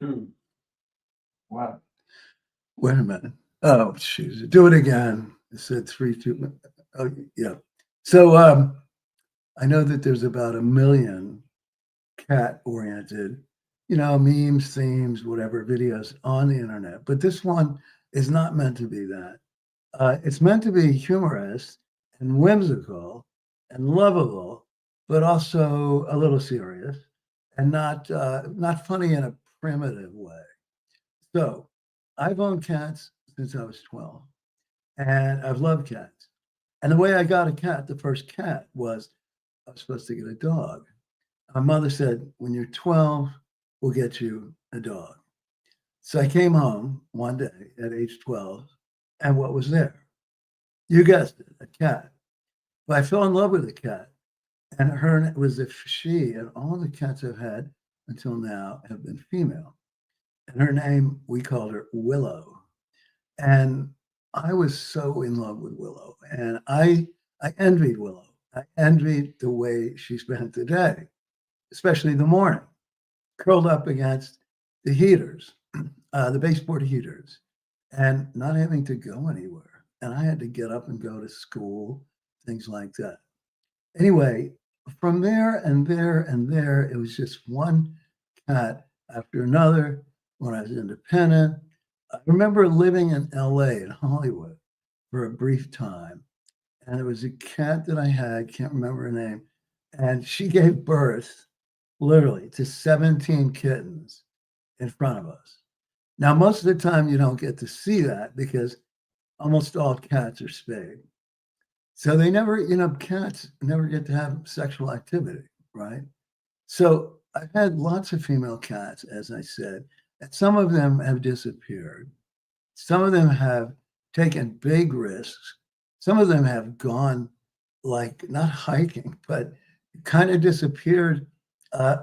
Hmm. Wow. Wait a minute. Oh, jeez. Do it again. It said 3, 2. Oh, yeah. So I know that there's about a million cat-oriented, memes, themes, whatever, videos on the internet. But this one is not meant to be that. It's meant to be humorous and whimsical and lovable, but also a little serious and not funny in a primitive way. So I've owned cats since I was 12, and I've loved cats. And the way I got a cat, the first cat, was I was supposed to get a dog. My mother said, when you're 12, we'll get you a dog. So I came home one day at age 12, and what was there? You guessed it, a cat. But I fell in love with the cat, and her was a she, and all the cats I've had until now have been female. And her name, we called her Willow. And I was so in love with Willow, and I envied Willow. I envied the way she spent the day, especially the morning, curled up against the heaters, the baseboard heaters, and not having to go anywhere. And I had to get up and go to school, things like that. Anyway, from there and there and there, it was just one cat after another. When I was independent, I remember living in LA, in Hollywood, for a brief time. And there was a cat that I had, can't remember her name, and she gave birth literally to 17 kittens in front of us. Now, most of the time, you don't get to see that because almost all cats are spayed. So they never, cats never get to have sexual activity, right? So I've had lots of female cats, as I said, and some of them have disappeared. Some of them have taken big risks. Some of them have gone like not hiking, but kind of disappeared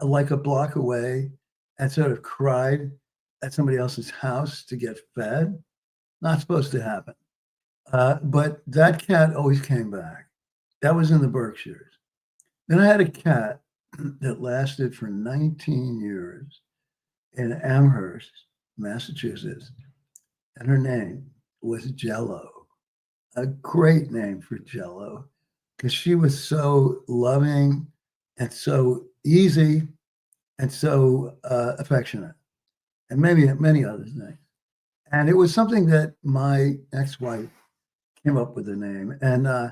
like a block away and sort of cried at somebody else's house to get fed. Not supposed to happen. But that cat always came back. That was in the Berkshires. Then I had a cat that lasted for 19 years in Amherst, Massachusetts, and her name was Jello. A great name for Jello because she was so loving and so easy and so affectionate, and maybe many other things. And it was something that my ex-wife came up with the name, and I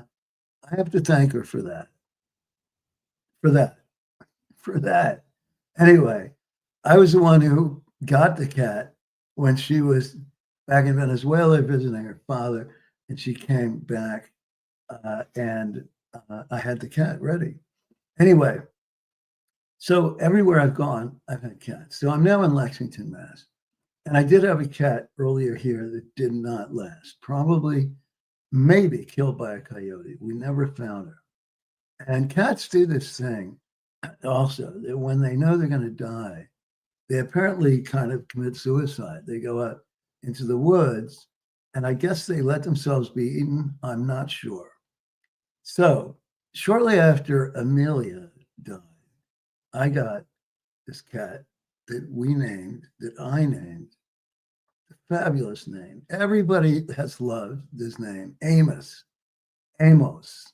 have to thank her for that, for that. Anyway, I was the one who got the cat when she was back in Venezuela visiting her father, and she came back, and I had the cat ready. Anyway, so everywhere I've gone, I've had cats. So I'm now in Lexington, Mass. And I did have a cat earlier here that did not last, probably, maybe killed by a coyote. We never found her. And cats do this thing also that when they know they're going to die, they apparently kind of commit suicide. They go out into the woods, and I guess they let themselves be eaten. I'm not sure. So shortly after Amelia died, I got this cat that I named, a fabulous name. Everybody has loved this name, Amos. Amos.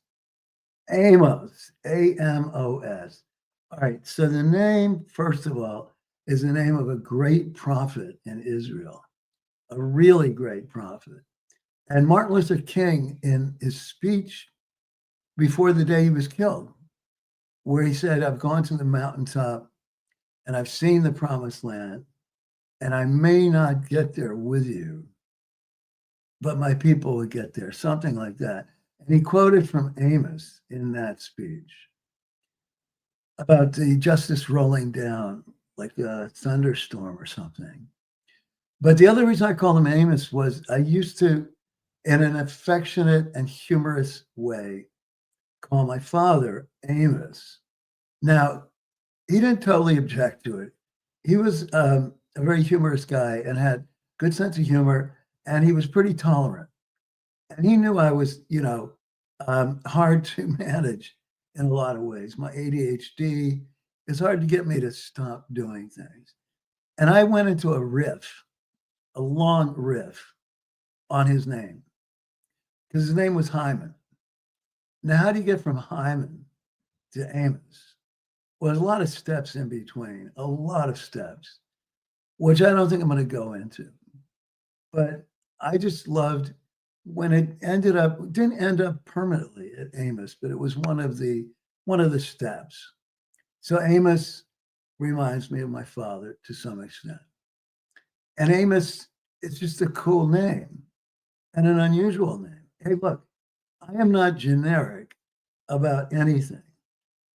Amos. Amos. All right. So the name, first of all, is the name of a great prophet in Israel, a really great prophet. And Martin Luther King, in his speech before the day he was killed, where he said, I've gone to the mountaintop and I've seen the promised land, and I may not get there with you, but my people will get there, something like that. And he quoted from Amos in that speech about the justice rolling down like a thunderstorm or something. But the other reason I call him Amos was I used to, in an affectionate and humorous way, call my father Amos. Now, he didn't totally object to it. He was a very humorous guy and had good sense of humor, and he was pretty tolerant. And he knew I was, hard to manage in a lot of ways. My ADHD is hard to get me to stop doing things. And I went into a long riff on his name, because his name was Hyman. Now, how do you get from Hyman to Amos? Well, there's a lot of steps in between, a lot of steps, which I don't think I'm going to go into. But I just loved when it didn't end up permanently at Amos, but it was one of the steps. So Amos reminds me of my father to some extent. And Amos is just a cool name and an unusual name. Hey, look, I am not generic about anything.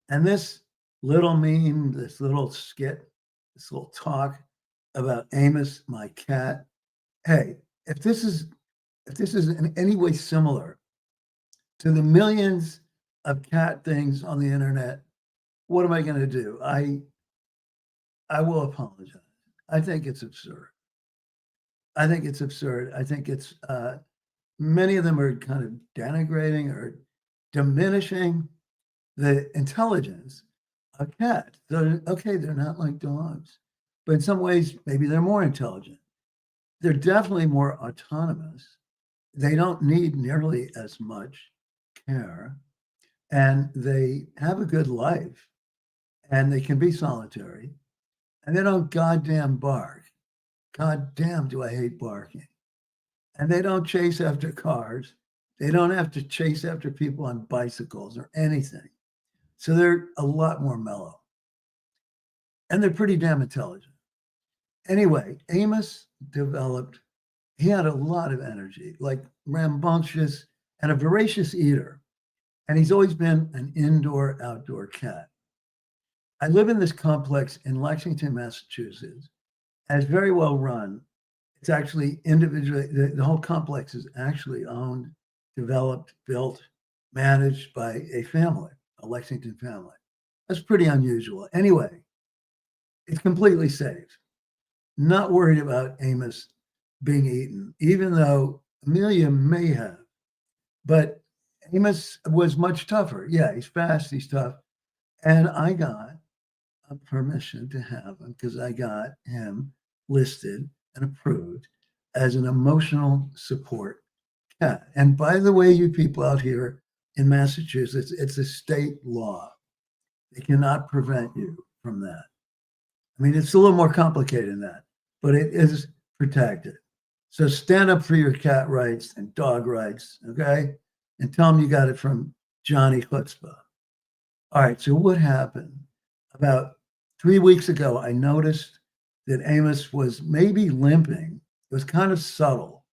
And this little meme, this little skit, this little talk about Amos, my cat. Hey, if this is in any way similar to the millions of cat things on the internet, what am I going to do? I will apologize. I think it's absurd. I think it's many of them are kind of denigrating or diminishing the intelligence of cats. Okay, they're not like dogs, but in some ways, maybe they're more intelligent. They're definitely more autonomous. They don't need nearly as much care, and they have a good life, and they can be solitary, and they don't goddamn bark. God damn, do I hate barking. And they don't chase after cars. They don't have to chase after people on bicycles or anything. So they're a lot more mellow. And they're pretty damn intelligent. Anyway, Amos he had a lot of energy, like rambunctious and a voracious eater. And he's always been an indoor-outdoor cat. I live in this complex in Lexington, Massachusetts, and it's very well run. It's actually individually, the whole complex is actually owned, developed, built, managed by a family, a Lexington family. That's pretty unusual. Anyway, it's completely safe. Not worried about Amos being eaten, even though Amelia may have. But Amos was much tougher. Yeah, he's fast, he's tough. And I got permission to have him because I got him listed and approved as an emotional support cat. And by the way, you people out here in Massachusetts, it's a state law. They cannot prevent you from that. I mean, it's a little more complicated than that, but it is protected. So stand up for your cat rights and dog rights, okay? And tell them you got it from Johnny Chutzpah. All right, so what happened? About 3 weeks ago, I noticed that Amos was maybe limping. It was kind of subtle.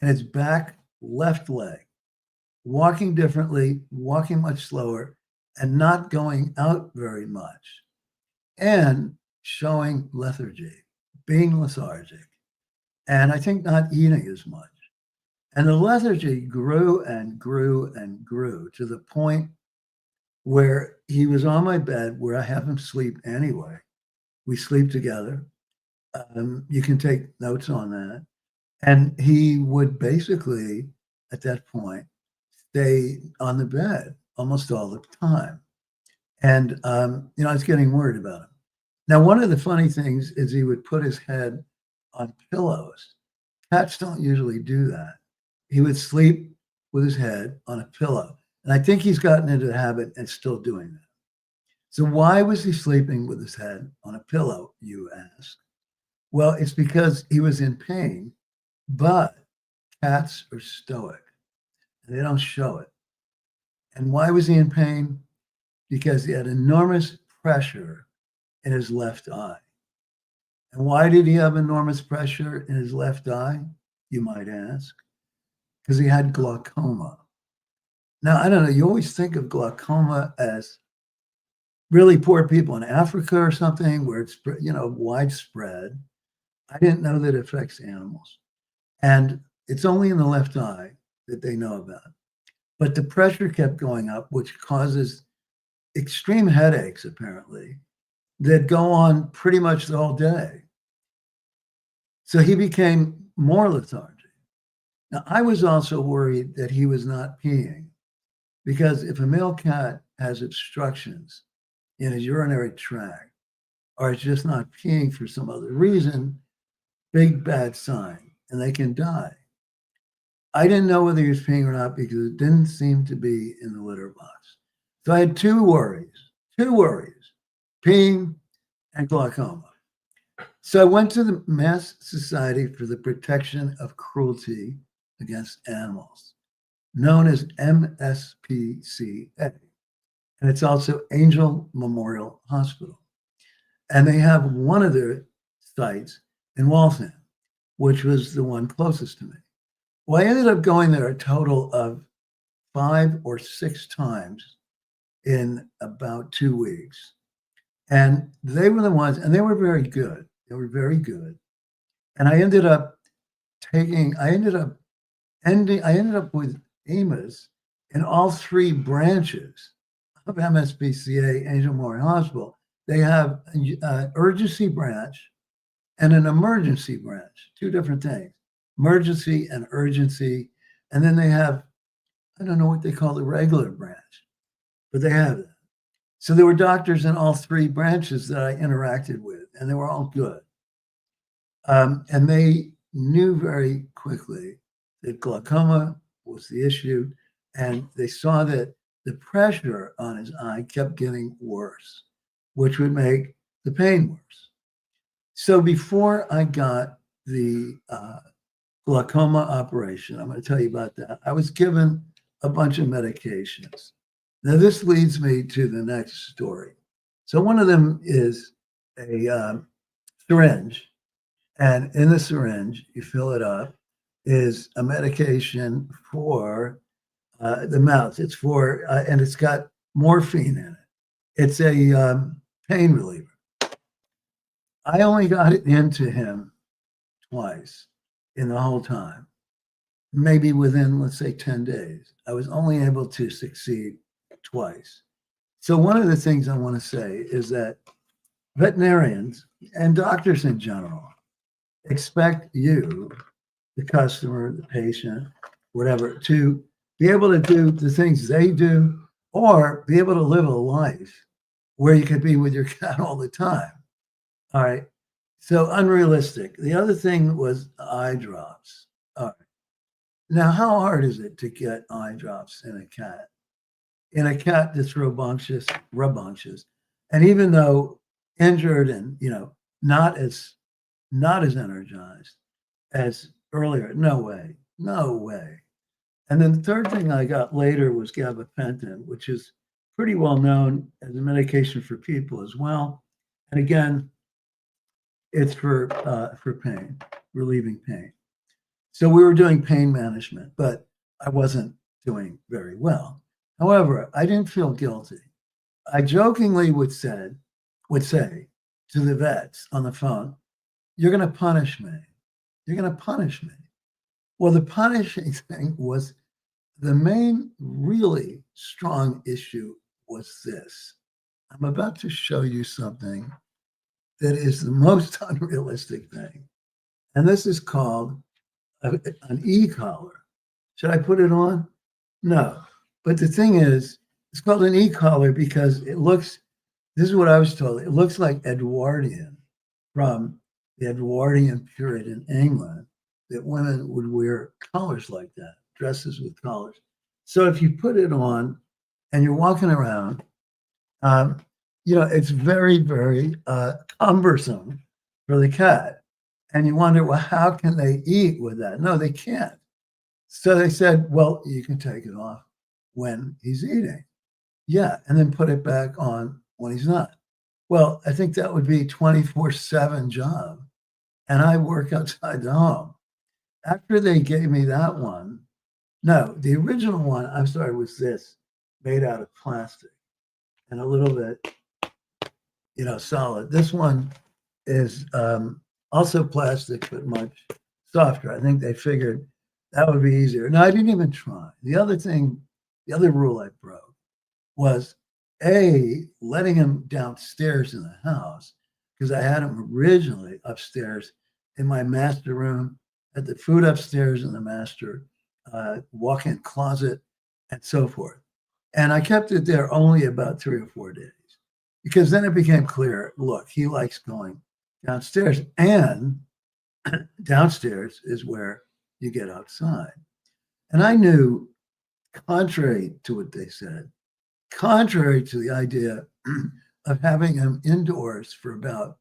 And his back left leg, walking differently, walking much slower, and not going out very much. And showing lethargy, being lethargic. And I think not eating as much. And the lethargy grew and grew and grew to the point where he was on my bed, where I have him sleep anyway. We sleep together. You can take notes on that. And he would basically, at that point, stay on the bed almost all the time. And, I was getting worried about him. Now, one of the funny things is he would put his head on pillows. Cats don't usually do that. He would sleep with his head on a pillow. And I think he's gotten into the habit and still doing that. So why was he sleeping with his head on a pillow, you ask? Well, it's because he was in pain, but cats are stoic and they don't show it. And why was he in pain? Because he had enormous pressure in his left eye. And why did he have enormous pressure in his left eye, you might ask? Because he had glaucoma. Now, I don't know, you always think of glaucoma as really poor people in Africa or something where it's, widespread. I didn't know that it affects animals. And it's only in the left eye that they know about. But the pressure kept going up, which causes extreme headaches, apparently, that go on pretty much the whole day. So he became more lethargic. Now, I was also worried that he was not peeing, because if a male cat has obstructions in his urinary tract, or it's just not peeing for some other reason, big bad sign, and they can die. I didn't know whether he was peeing or not because it didn't seem to be in the litter box. So I had two worries, peeing and glaucoma. So I went to the Mass Society for the Protection of Cruelty Against Animals, known as MSPCA. And it's also Angel Memorial Hospital. And they have one of their sites in Waltham, which was the one closest to me. Well, I ended up going there a total of 5 or 6 times in about 2 weeks. And they were the ones, and they were very good. They were very good. And I ended up with AMOS in all 3 branches of MSPCA Angel Memorial Hospital. They have an urgency branch and an emergency branch, 2 different things, emergency and urgency. And then they have, I don't know what they call the regular branch, but they have that. So there were doctors in all 3 branches that I interacted with, and they were all good. And they knew very quickly that glaucoma was the issue, and they saw that the pressure on his eye kept getting worse, which would make the pain worse. So before I got the glaucoma operation, I'm going to tell you about that. I was given a bunch of medications. Now, this leads me to the next story. So one of them is a syringe, and in the syringe, you fill it up, is a medication for the mouth. It's for, and it's got morphine in it. It's a pain reliever. I only got it into him twice in the whole time, maybe within, let's say, 10 days. I was only able to succeed twice. So one of the things I want to say is that veterinarians and doctors in general expect you, the customer, the patient, whatever, to be able to do the things they do or be able to live a life where you could be with your cat all the time. All right. So unrealistic. The other thing was eye drops. All right. Now, how hard is it to get eye drops in a cat? In a cat that's rambunctious, and even though injured and not as energized as earlier, no way. And then the third thing I got later was gabapentin, which is pretty well known as a medication for people as well. And again, it's for pain, relieving pain. So we were doing pain management, but I wasn't doing very well. However, I didn't feel guilty. I jokingly would say to the vets on the phone, "You're going to punish me. You're going to punish me." Well, the punishing thing was the main really strong issue was this. I'm about to show you something that is the most unrealistic thing. And this is called an e-collar. Should I put it on? No. But the thing is, it's called an e-collar because it looks, this is what I was told, it looks like Edwardian from the Edwardian period in England, that women would wear collars like that, dresses with collars. So if you put it on and you're walking around, it's very, very cumbersome for the cat. And you wonder, well, how can they eat with that? No, they can't. So they said, well, you can take it off when he's eating. Yeah, and then put it back on when he's not. Well, I think that would be 24/7 job. And I work outside the home. After they gave me that one, no, the original one, I'm sorry, was this, made out of plastic and a little bit, solid. This one is also plastic, but much softer. I think they figured that would be easier. No, I didn't even try. The other rule I broke was letting him downstairs in the house, because I had him originally upstairs in my master room, had the food upstairs in the master walk-in closet and so forth. And I kept it there only about 3 or 4 days because then it became clear, look, he likes going downstairs, and downstairs is where you get outside. And I knew, contrary to what they said, contrary to the idea of having him indoors for about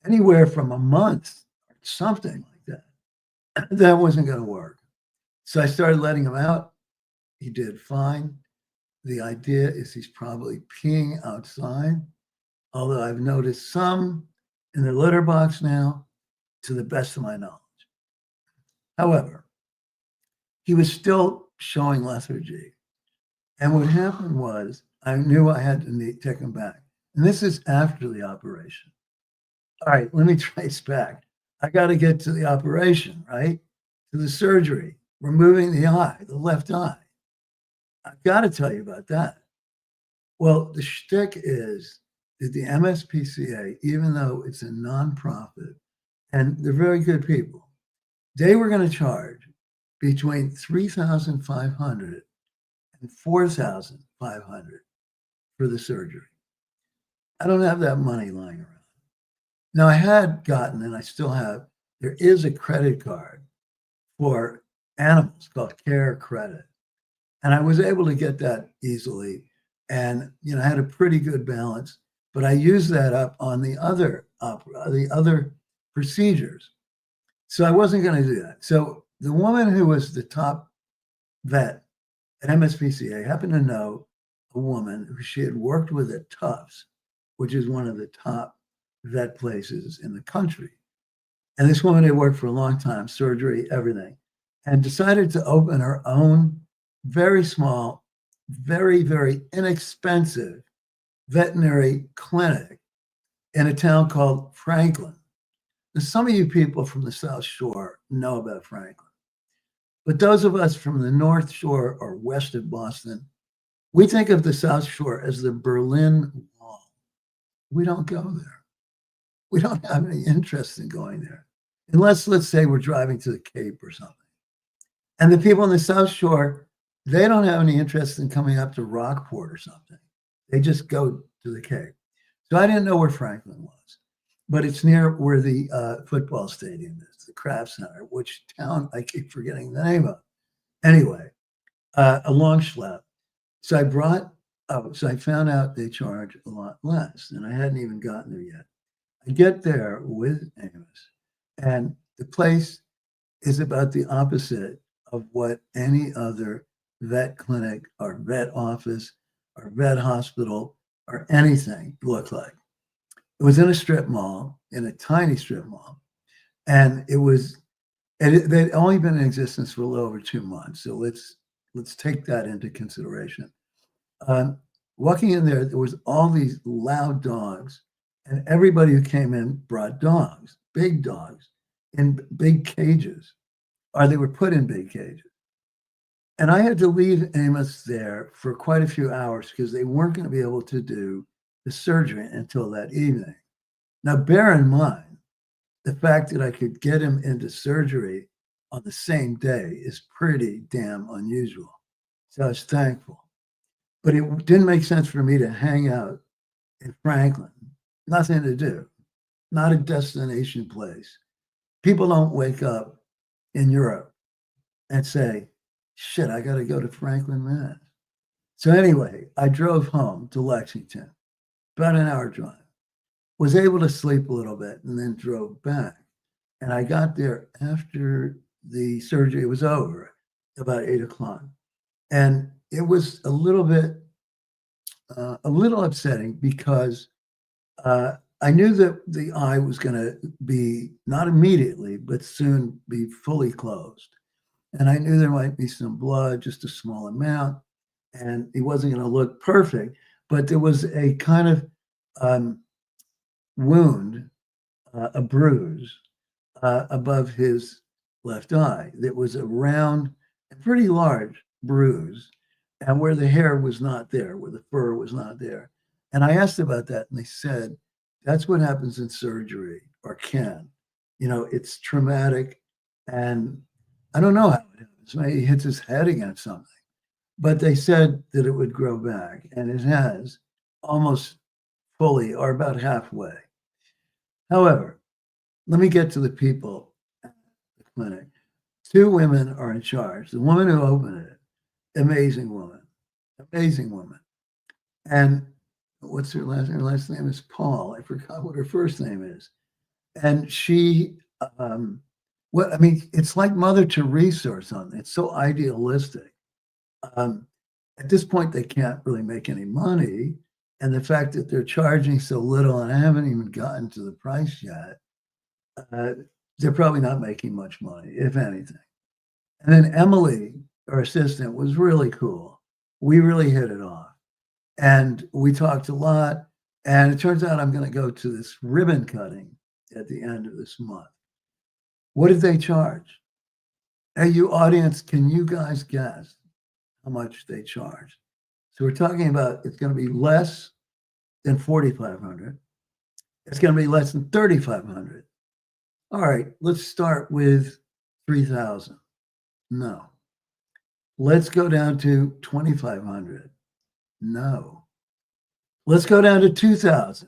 anywhere from a month or something like that, that wasn't going to work. So I started letting him out. He did fine. The idea is he's probably peeing outside, although I've noticed some in the litter box now, to the best of my knowledge. However, he was still showing lethargy. And what happened was I knew I had to take him back. And this is after the operation. All right, let me trace back. I got to get to the operation, right? To the surgery, removing the eye, the left eye. I've got to tell you about that. Well, the shtick is that the MSPCA, even though it's a nonprofit, and they're very good people, they were going to charge between $3,500 and $4,500 for the surgery. I don't have that money lying around. Now, I had gotten, and I still have, there is a credit card for animals called Care Credit. And I was able to get that easily. And, I had a pretty good balance, but I used that up on the other procedures. So I wasn't going to do that. So the woman who was the top vet at MSPCA happened to know a woman who she had worked with at Tufts, which is one of the top vet places in the country. And this woman had worked for a long time, surgery, everything, and decided to open her own very small, very, very inexpensive veterinary clinic in a town called Franklin. Now, some of you people from the South Shore know about Franklin, but those of us from the North Shore or west of Boston, we think of the South Shore as the Berlin Wall. We don't go there. We don't have any interest in going there, unless, let's say, we're driving to the Cape or something. And the people in the South Shore, they don't have any interest in coming up to Rockport or something. They just go to the Cape. So I didn't know where Franklin was, but it's near where the football stadium is, the Kraft Center, which town I keep forgetting the name of. Anyway, a long schlep. So I found out they charge a lot less, and I hadn't even gotten there yet. I get there with AMOS, and the place is about the opposite of what any other vet clinic or vet office or vet hospital or anything looked like. It was in a strip mall, in a tiny strip mall, and they'd only been in existence for a little over 2 months. So let's take that into consideration. Walking in there was all these loud dogs, and everybody who came in brought dogs, in big cages, or they were put in big cages. And I had to leave AMOS there for quite a few hours because they weren't going to be able to do the surgery until that evening. Now, bear in mind, the fact that I could get him into surgery on the same day is pretty damn unusual. So I was thankful. But it didn't make sense for me to hang out in Franklin. Nothing to do, not a destination place. People don't wake up in Europe and say, shit, I got to go to Franklin, Mass. So anyway, I drove home to Lexington, about an hour drive, was able to sleep a little bit and then drove back. And I got there after the surgery was over, about 8 o'clock. And it was a little upsetting because I knew that the eye was going to be, not immediately, but soon be fully closed. And I knew there might be some blood, just a small amount, and he wasn't going to look perfect, but there was a kind of wound, a bruise above his left eye that was a round, a pretty large bruise, and where the hair was not there, where the fur was not there. And I asked about that, and they said, that's what happens in surgery, or can. It's traumatic, and I don't know how it happens. Maybe he hits his head against something. But they said that it would grow back, and it has almost fully or about halfway. However, let me get to the people at the clinic. 2 women are in charge. The woman who opened it, amazing woman, amazing woman. And what's her last name? Her last name is Paul. I forgot what her first name is. And she, what I mean, it's like Mother Teresa or something. It's so idealistic. At this point, they can't really make any money. And the fact that they're charging so little, and I haven't even gotten to the price yet, they're probably not making much money, if anything. And then Emily, our assistant, was really cool. We really hit it off. And we talked a lot. And it turns out I'm going to go to this ribbon cutting at the end of this month. What did they charge? Hey, you audience, can you guys guess how much they charge? So we're talking about it's going to be less than $4,500. It's going to be less than $3,500. All right, let's start with $3,000. No. Let's go down to $2,500. No. Let's go down to $2,000.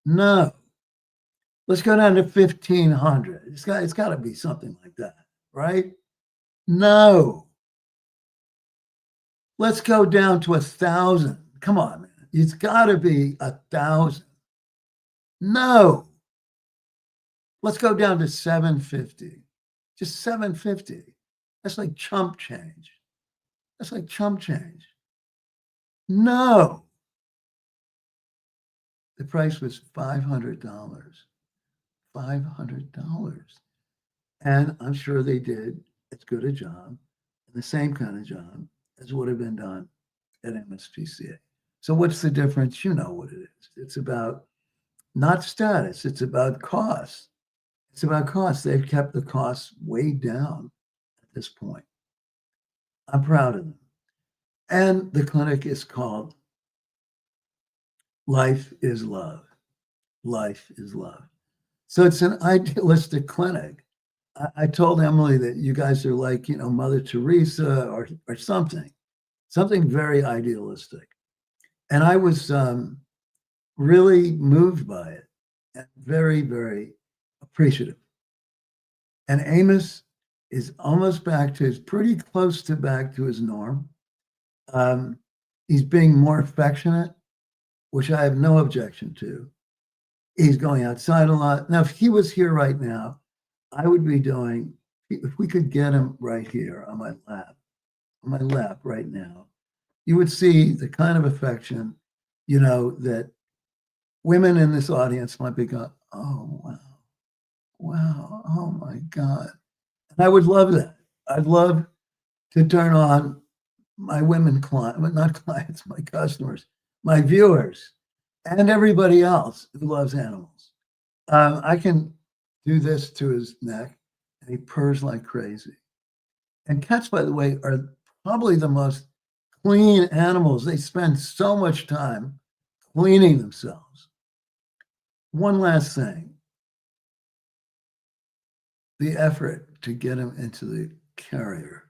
No. Let's go down to $1,500. It's got to be something like that, right? No. Let's go down to 1,000. Come on, man. It's got to be 1,000. No. Let's go down to $750. Just $750. That's like chump change. That's like chump change. No. The price was $500. $500. And I'm sure they did as good a job, the same kind of job as would have been done at MSPCA. So what's the difference? You know what it is. It's about not status. It's about cost. It's about cost. They've kept the costs way down at this point. I'm proud of them. And the clinic is called Life is Love. Life is Love. So it's an idealistic clinic. I told Emily that you guys are like, Mother Teresa or something very idealistic. And I was really moved by it and very, very appreciative. And Amos is almost pretty close to back to his norm. He's being more affectionate, which I have no objection to. He's going outside a lot. Now, if he was here right now, I would be doing, if we could get him right here on my lap right now, you would see the kind of affection, that women in this audience might be going, oh, wow, oh my God. And I would love that. I'd love to turn on my women not clients, my customers, my viewers, and everybody else who loves animals. I can do this to his neck, and he purrs like crazy. And cats, by the way, are probably the most clean animals. They spend so much time cleaning themselves. One last thing. The effort to get him into the carrier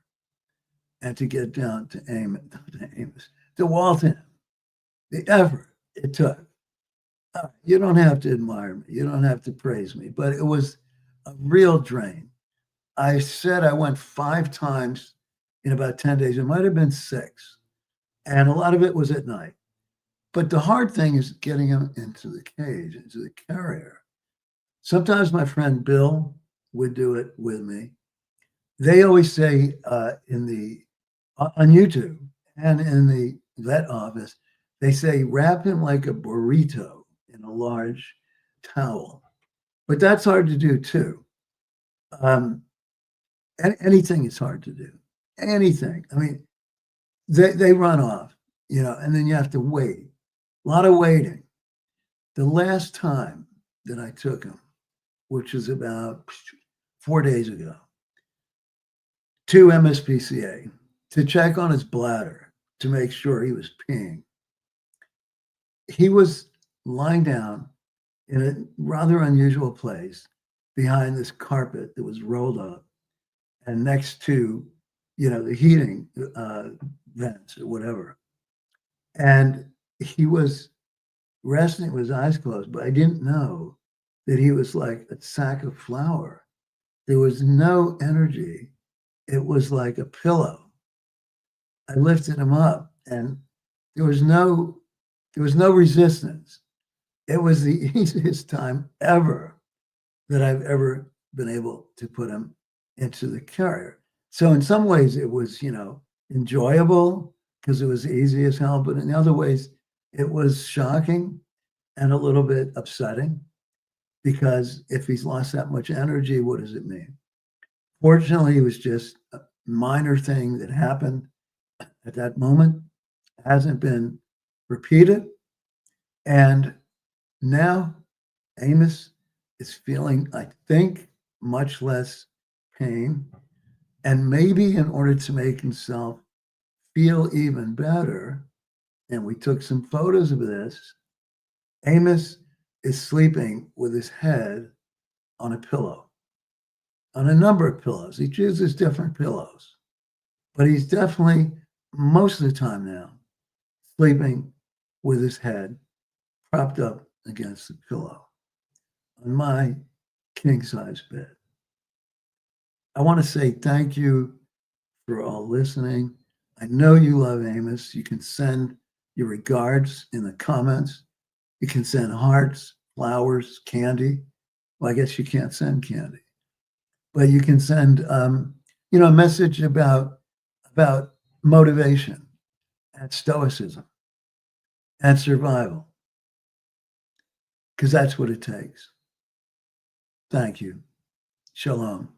and to get down to Amos, to Waltham, the effort it took. You don't have to admire me. You don't have to praise me, but it was a real drain. I said I went 5 times in about 10 days. It might have been 6. And a lot of it was at night. But the hard thing is getting him into the cage, into the carrier. Sometimes my friend Bill would do it with me. They always say on YouTube and in the vet office, they say wrap him like a burrito in a large towel. But that's hard to do too. And anything is hard to do. Anything. I mean, they run off, and then you have to wait. A lot of waiting. The last time that I took him, which was about 4 days ago, to MSPCA to check on his bladder to make sure he was peeing. He was lying down in a rather unusual place behind this carpet that was rolled up and next to, the heating vents or whatever. And he was resting with his eyes closed, but I didn't know that he was like a sack of flour. There was no energy. It was like a pillow. I lifted him up and there was no resistance. It was the easiest time ever that I've ever been able to put him into the carrier. So in some ways it was, enjoyable because it was easy as hell, but in other ways it was shocking and a little bit upsetting because if he's lost that much energy, what does it mean? Fortunately, it was just a minor thing that happened at that moment, hasn't been repeated. And now Amos is feeling, I think, much less pain. And maybe in order to make himself feel even better, and we took some photos of this, Amos is sleeping with his head on a pillow, on a number of pillows. He chooses different pillows, but he's definitely, most of the time now, sleeping with his head propped up against the pillow on my king-size bed. I want to say thank you for all listening. I know you love Amos. You can send your regards in the comments. You can send hearts, flowers, candy. Well, I guess you can't send candy, but you can send, a message about motivation and stoicism and survival, because that's what it takes. Thank you. Shalom.